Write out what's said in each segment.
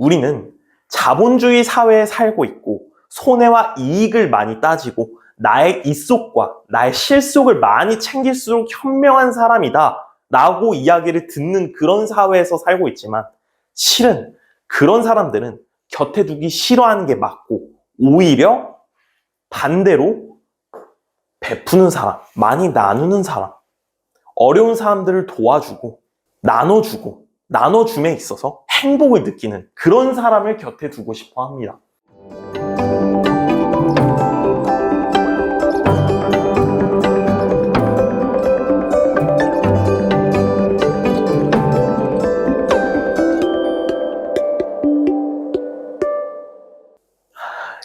우리는 자본주의 사회에 살고 있고 손해와 이익을 많이 따지고 나의 입속과 나의 실속을 많이 챙길수록 현명한 사람이다 라고 이야기를 듣는 그런 사회에서 살고 있지만 실은 그런 사람들은 곁에 두기 싫어하는 게 맞고 오히려 반대로 베푸는 사람, 많이 나누는 사람, 어려운 사람들을 도와주고 나눠주고 나눠줌에 있어서 행복을 느끼는 그런 사람을 곁에 두고 싶어 합니다.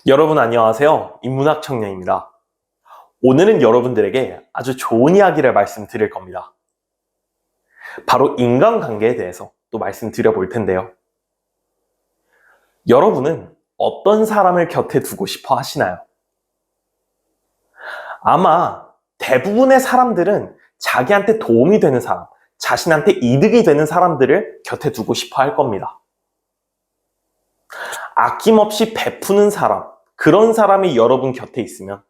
여러분 안녕하세요. 인문학 청년입니다. 오늘은 여러분들에게 아주 좋은 이야기를 말씀드릴 겁니다. 바로 인간관계에 대해서 또 말씀드려 볼 텐데요. 여러분은 어떤 사람을 곁에 두고 싶어 하시나요? 아마 대부분의 사람들은 자기한테 도움이 되는 사람, 자신한테 이득이 되는 사람들을 곁에 두고 싶어 할 겁니다. 아낌없이 베푸는 사람, 그런 사람이 여러분 곁에 있으면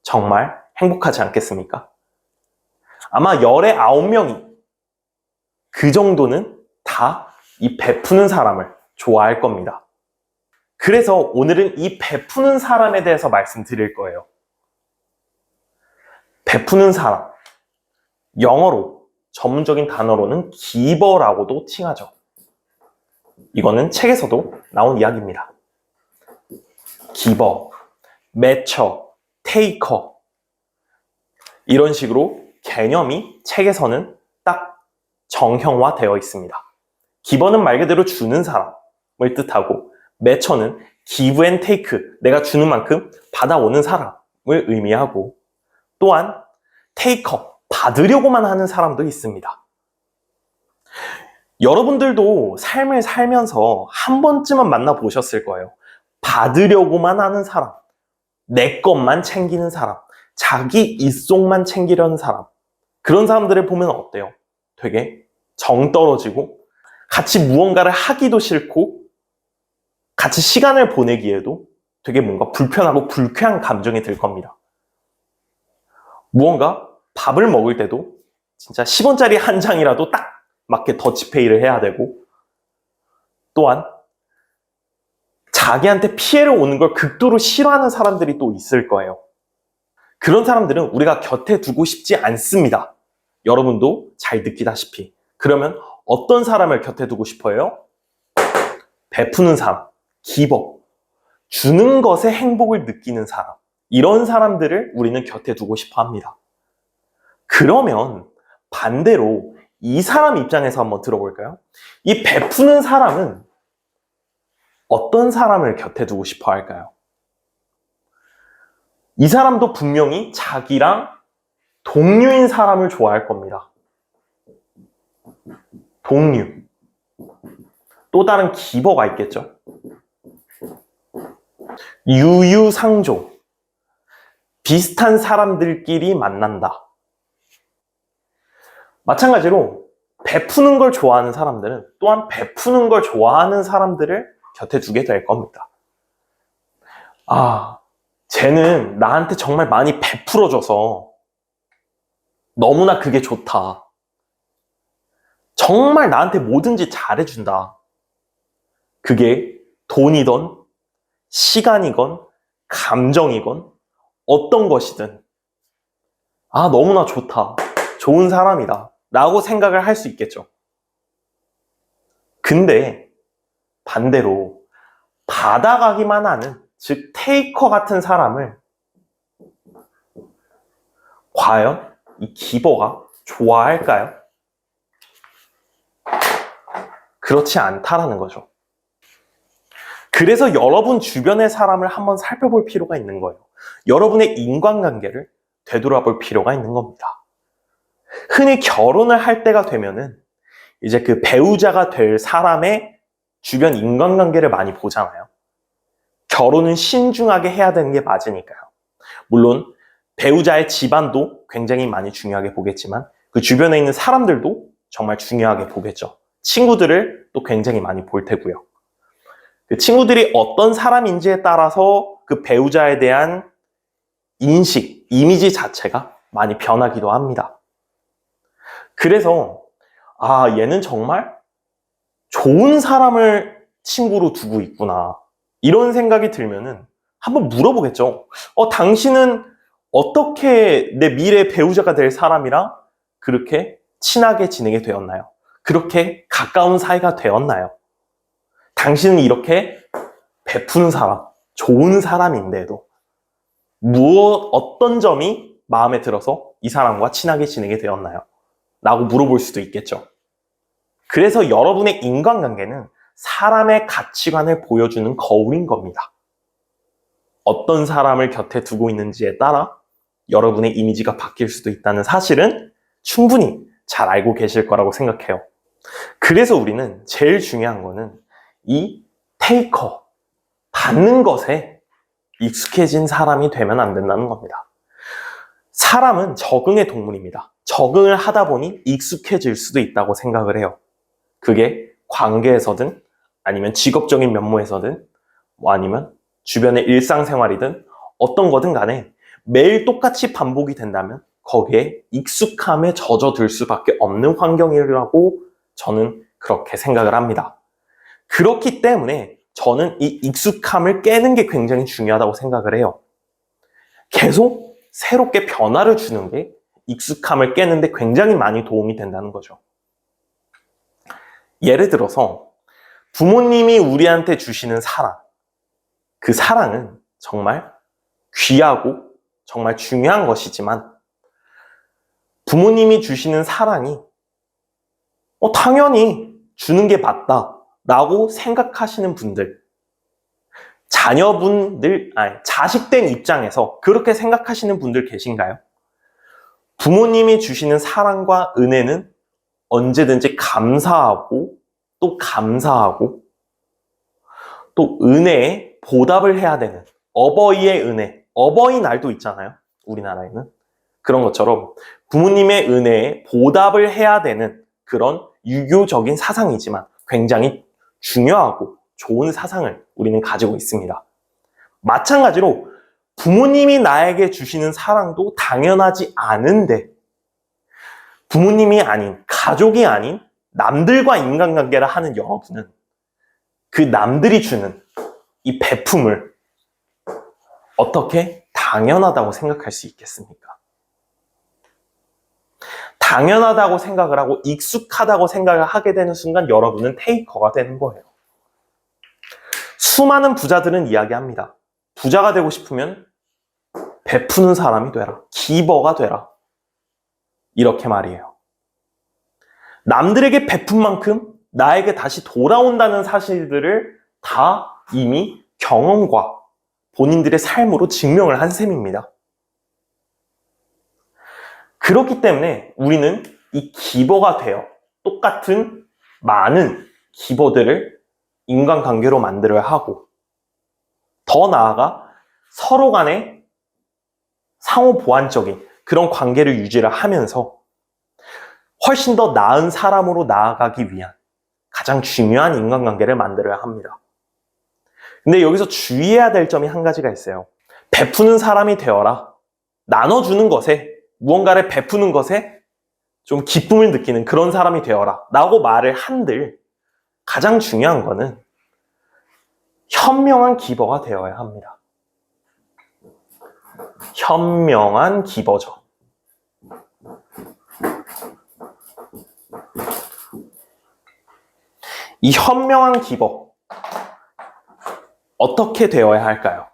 정말 행복하지 않겠습니까? 아마 10에 9명이 그 정도는 다 이 베푸는 사람을 좋아할 겁니다. 그래서 오늘은 이 베푸는 사람에 대해서 말씀드릴 거예요. 베푸는 사람, 영어로 전문적인 단어로는 기버라고도 칭하죠. 이거는 책에서도 나온 이야기입니다. 기버, 매처, 테이커 이런 식으로 개념이 책에서는 딱 정형화되어 있습니다. 기버는 말 그대로 주는 사람을 뜻하고 매처는 give and take, 내가 주는 만큼 받아오는 사람을 의미하고 또한 테이커, 받으려고만 하는 사람도 있습니다. 여러분들도 삶을 살면서 한 번쯤은 만나보셨을 거예요. 받으려고만 하는 사람, 내 것만 챙기는 사람, 자기 입속만 챙기려는 사람, 그런 사람들을 보면 어때요? 되게 정 떨어지고 같이 무언가를 하기도 싫고 같이 시간을 보내기에도 되게 뭔가 불편하고 불쾌한 감정이 들 겁니다. 무언가 밥을 먹을 때도 진짜 10원짜리 한 장이라도 딱 맞게 더치페이를 해야 되고 또한 자기한테 피해를 오는 걸 극도로 싫어하는 사람들이 또 있을 거예요. 그런 사람들은 우리가 곁에 두고 싶지 않습니다. 여러분도 잘 느끼다시피. 그러면 어떤 사람을 곁에 두고 싶어요? 베푸는 사람, 기버, 주는 것에 행복을 느끼는 사람, 이런 사람들을 우리는 곁에 두고 싶어 합니다. 그러면 반대로 이 사람 입장에서 한번 들어볼까요? 이 베푸는 사람은 어떤 사람을 곁에 두고 싶어 할까요? 이 사람도 분명히 자기랑 동류인 사람을 좋아할 겁니다. 동류. 또 다른 기버가 있겠죠. 유유상종. 비슷한 사람들끼리 만난다. 마찬가지로 베푸는 걸 좋아하는 사람들은 또한 베푸는 걸 좋아하는 사람들을 곁에 두게 될 겁니다. 아, 쟤는 나한테 정말 많이 베풀어줘서 너무나 그게 좋다. 정말 나한테 뭐든지 잘해준다. 그게 돈이건 시간이건 감정이건 어떤 것이든 아, 너무나 좋다. 좋은 사람이다. 라고 생각을 할 수 있겠죠. 근데 반대로 받아가기만 하는, 즉 테이커 같은 사람을 과연 이 기버가 좋아할까요? 그렇지 않다라는 거죠. 그래서 여러분 주변의 사람을 한번 살펴볼 필요가 있는 거예요. 여러분의 인간관계를 되돌아볼 필요가 있는 겁니다. 흔히 결혼을 할 때가 되면은 이제 그 배우자가 될 사람의 주변 인간관계를 많이 보잖아요. 결혼은 신중하게 해야 되는 게 맞으니까요. 물론 배우자의 집안도 굉장히 많이 중요하게 보겠지만 그 주변에 있는 사람들도 정말 중요하게 보겠죠. 친구들을 또 굉장히 많이 볼 테고요. 그 친구들이 어떤 사람인지에 따라서 그 배우자에 대한 인식, 이미지 자체가 많이 변하기도 합니다. 그래서 얘는 정말 좋은 사람을 친구로 두고 있구나, 이런 생각이 들면은 한번 물어보겠죠. 당신은 어떻게 내 미래 배우자가 될 사람이랑 그렇게 친하게 지내게 되었나요? 그렇게 가까운 사이가 되었나요? 당신은 이렇게 베푸는 사람, 좋은 사람인데도 어떤 점이 마음에 들어서 이 사람과 친하게 지내게 되었나요? 라고 물어볼 수도 있겠죠. 그래서 여러분의 인간관계는 사람의 가치관을 보여주는 거울인 겁니다. 어떤 사람을 곁에 두고 있는지에 따라 여러분의 이미지가 바뀔 수도 있다는 사실은 충분히 잘 알고 계실 거라고 생각해요. 그래서 우리는 제일 중요한 거는 이 테이커, 받는 것에 익숙해진 사람이 되면 안 된다는 겁니다. 사람은 적응의 동물입니다. 적응을 하다 보니 익숙해질 수도 있다고 생각을 해요. 그게 관계에서든 아니면 직업적인 면모에서든 아니면 주변의 일상생활이든 어떤 거든 간에 매일 똑같이 반복이 된다면 거기에 익숙함에 젖어들 수밖에 없는 환경이라고 저는 그렇게 생각을 합니다. 그렇기 때문에 저는 이 익숙함을 깨는 게 굉장히 중요하다고 생각을 해요. 계속 새롭게 변화를 주는 게 익숙함을 깨는데 굉장히 많이 도움이 된다는 거죠. 예를 들어서 부모님이 우리한테 주시는 사랑, 그 사랑은 정말 귀하고 정말 중요한 것이지만 부모님이 주시는 사랑이 당연히 주는 게 맞다 라고 생각하시는 분들, 자식된 입장에서 그렇게 생각하시는 분들 계신가요? 부모님이 주시는 사랑과 은혜는 언제든지 감사하고 또 은혜에 보답을 해야 되는 어버이의 은혜, 어버이날도 있잖아요, 우리나라에는. 그런 것처럼 부모님의 은혜에 보답을 해야 되는 그런 유교적인 사상이지만 굉장히 중요하고 좋은 사상을 우리는 가지고 있습니다. 마찬가지로 부모님이 나에게 주시는 사랑도 당연하지 않은데 부모님이 아닌, 가족이 아닌 남들과 인간관계를 하는 여러분은 그 남들이 주는 이 베품을 어떻게 당연하다고 생각할 수 있겠습니까? 당연하다고 생각을 하고 익숙하다고 생각을 하게 되는 순간 여러분은 테이커가 되는 거예요. 수많은 부자들은 이야기합니다. 부자가 되고 싶으면 베푸는 사람이 되라. 기버가 되라. 이렇게 말이에요. 남들에게 베푼 만큼 나에게 다시 돌아온다는 사실들을 다 이미 경험과 본인들의 삶으로 증명을 한 셈입니다. 그렇기 때문에 우리는 이 기버가 되어 똑같은 많은 기버들을 인간관계로 만들어야 하고, 더 나아가 서로 간에 상호 보완적인 그런 관계를 유지를 하면서 훨씬 더 나은 사람으로 나아가기 위한 가장 중요한 인간관계를 만들어야 합니다. 근데 여기서 주의해야 될 점이 한 가지가 있어요. 베푸는 사람이 되어라. 나눠주는 것에, 무언가를 베푸는 것에 좀 기쁨을 느끼는 그런 사람이 되어라 라고 말을 한들 가장 중요한 거는 현명한 기버가 되어야 합니다. 현명한 기버죠. 이 현명한 기버, 어떻게 되어야 할까요?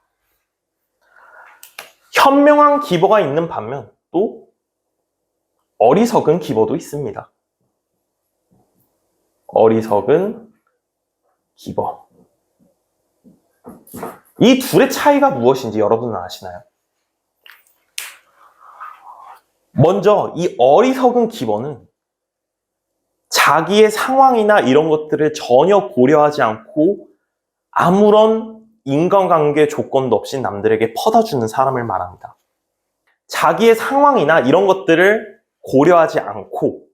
현명한 기버가 있는 반면 또 어리석은 기버도 있습니다. 어리석은 기버. 이 둘의 차이가 무엇인지 여러분은 아시나요? 먼저 이 어리석은 기버는 자기의 상황이나 이런 것들을 전혀 고려하지 않고 아무런 인간관계 조건도 없이 남들에게 퍼다주는 사람을 말합니다. 자기의 상황이나 이런 것들을 고려하지 않고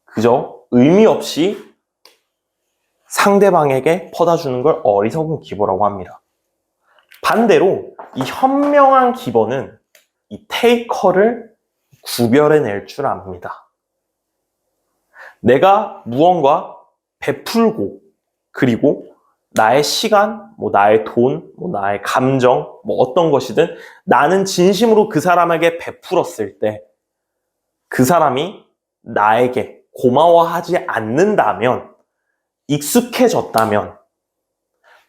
그저 의미 없이 상대방에게 퍼다주는 걸 어리석은 기버라고 합니다. 반대로 이 현명한 기버는 이 테이커를 구별해낼 줄 압니다. 내가 무언가 베풀고 그리고 나의 시간, 나의 돈, 나의 감정, 어떤 것이든 나는 진심으로 그 사람에게 베풀었을 때 그 사람이 나에게 고마워하지 않는다면, 익숙해졌다면,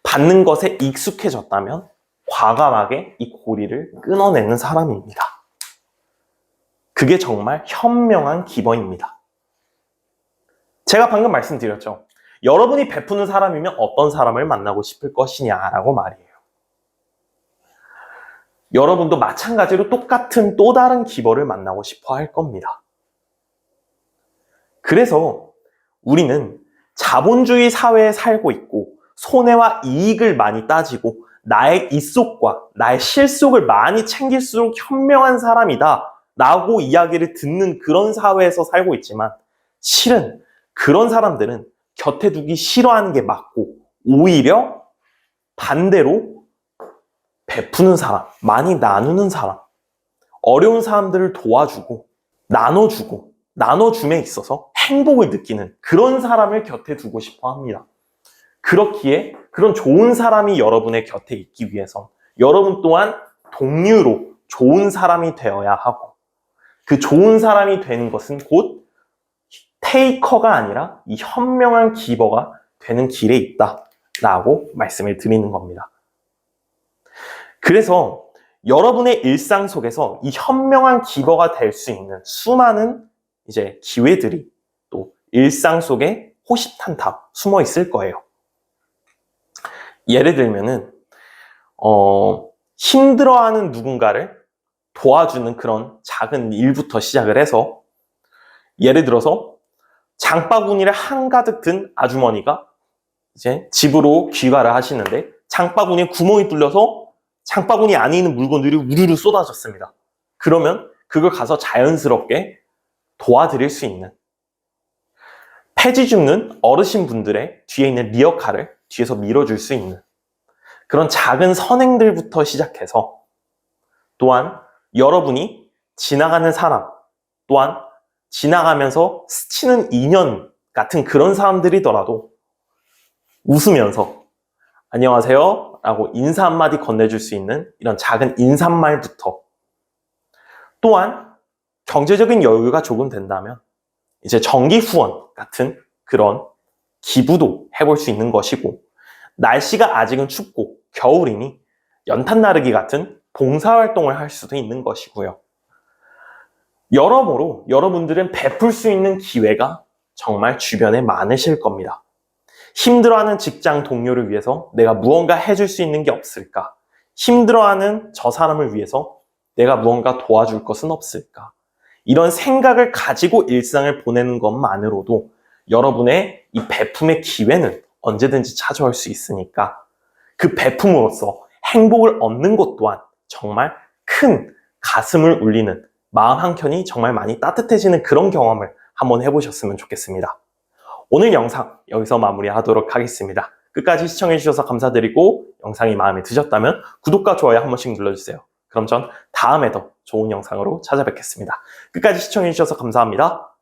받는 것에 익숙해졌다면 과감하게 이 고리를 끊어내는 사람입니다. 그게 정말 현명한 기버입니다. 제가 방금 말씀드렸죠. 여러분이 베푸는 사람이면 어떤 사람을 만나고 싶을 것이냐라고 말이에요. 여러분도 마찬가지로 똑같은 또 다른 기버를 만나고 싶어 할 겁니다. 그래서 우리는 자본주의 사회에 살고 있고 손해와 이익을 많이 따지고 나의 이속과 나의 실속을 많이 챙길수록 현명한 사람이다 라고 이야기를 듣는 그런 사회에서 살고 있지만 실은 그런 사람들은 곁에 두기 싫어하는 게 맞고 오히려 반대로 베푸는 사람, 많이 나누는 사람, 어려운 사람들을 도와주고 나눠주고 나눠줌에 있어서 행복을 느끼는 그런 사람을 곁에 두고 싶어 합니다. 그렇기에 그런 좋은 사람이 여러분의 곁에 있기 위해선 여러분 또한 동료로 좋은 사람이 되어야 하고 그 좋은 사람이 되는 것은 곧 테이커가 아니라 이 현명한 기버가 되는 길에 있다라고 말씀을 드리는 겁니다. 그래서 여러분의 일상 속에서 이 현명한 기버가 될 수 있는 수많은 이제 기회들이 또 일상 속에 호시탄탑 숨어 있을 거예요. 예를 들면은 힘들어하는 누군가를 도와주는 그런 작은 일부터 시작을 해서 예를 들어서 장바구니를 한가득 든 아주머니가 이제 집으로 귀가를 하시는데 장바구니에 구멍이 뚫려서 장바구니 안에 있는 물건들이 우르르 쏟아졌습니다. 그러면 그걸 가서 자연스럽게 도와드릴 수 있는 폐지 줍는 어르신분들의 뒤에 있는 리어카를 뒤에서 밀어줄 수 있는 그런 작은 선행들부터 시작해서 또한 여러분이 지나가는 사람 또한 지나가면서 스치는 인연 같은 그런 사람들이더라도 웃으면서 안녕하세요 라고 인사 한마디 건네줄 수 있는 이런 작은 인사말부터 또한 경제적인 여유가 조금 된다면 이제 정기 후원 같은 그런 기부도 해볼 수 있는 것이고 날씨가 아직은 춥고 겨울이니 연탄 나르기 같은 봉사활동을 할 수도 있는 것이고요. 여러모로 여러분들은 베풀 수 있는 기회가 정말 주변에 많으실 겁니다. 힘들어하는 직장 동료를 위해서 내가 무언가 해줄 수 있는 게 없을까? 힘들어하는 저 사람을 위해서 내가 무언가 도와줄 것은 없을까? 이런 생각을 가지고 일상을 보내는 것만으로도 여러분의 이 베품의 기회는 언제든지 찾아올 수 있으니까 그 베품으로써 행복을 얻는 것 또한 정말 큰 가슴을 울리는 마음 한켠이 정말 많이 따뜻해지는 그런 경험을 한번 해보셨으면 좋겠습니다. 오늘 영상 여기서 마무리하도록 하겠습니다. 끝까지 시청해주셔서 감사드리고 영상이 마음에 드셨다면 구독과 좋아요 한 번씩 눌러주세요. 그럼 전 다음에 더 좋은 영상으로 찾아뵙겠습니다. 끝까지 시청해주셔서 감사합니다.